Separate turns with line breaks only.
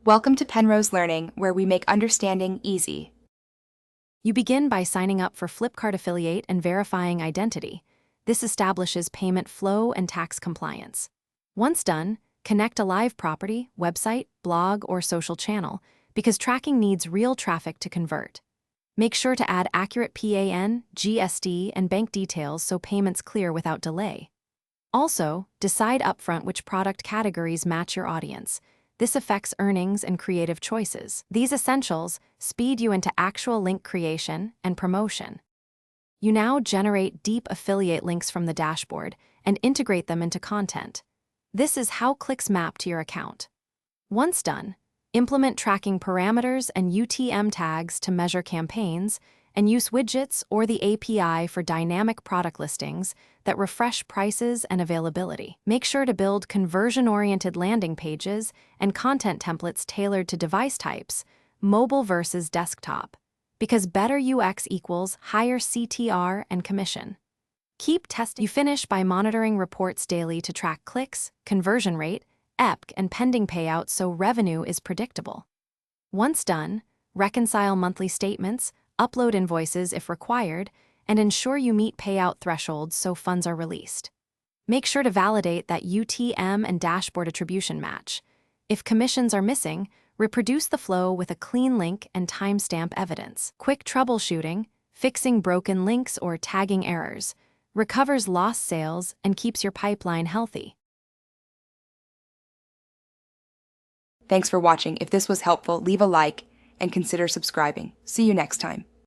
Welcome to Penrose Learning, where we make understanding easy.
You begin by signing up for Flipkart Affiliate and verifying identity. This establishes payment flow and tax compliance. Once done, connect a live property, website, blog, or social channel, because tracking needs real traffic to convert. Make sure to add accurate PAN, GST, and bank details so payments clear without delay. Also, decide upfront which product categories match your audience. This affects earnings and creative choices. These essentials speed you into actual link creation and promotion. You now generate deep affiliate links from the dashboard and integrate them into content. This is how clicks map to your account. Once done, implement tracking parameters and UTM tags to measure campaigns, and use widgets or the API for dynamic product listings that refresh prices and availability. Make sure to build conversion-oriented landing pages and content templates tailored to device types, mobile versus desktop, because better UX equals higher CTR and commission. Keep testing. You finish by monitoring reports daily to track clicks, conversion rate, EP, and pending payouts so revenue is predictable. Once done, reconcile monthly statements, upload invoices if required, and ensure you meet payout thresholds so funds are released. Make sure to validate that UTM and dashboard attribution match. If commissions are missing, reproduce the flow with a clean link and timestamp evidence. Quick troubleshooting, fixing broken links or tagging errors, recovers lost sales and keeps your pipeline healthy.
Thanks for watching. If this was helpful, leave a like and consider subscribing. See you next time.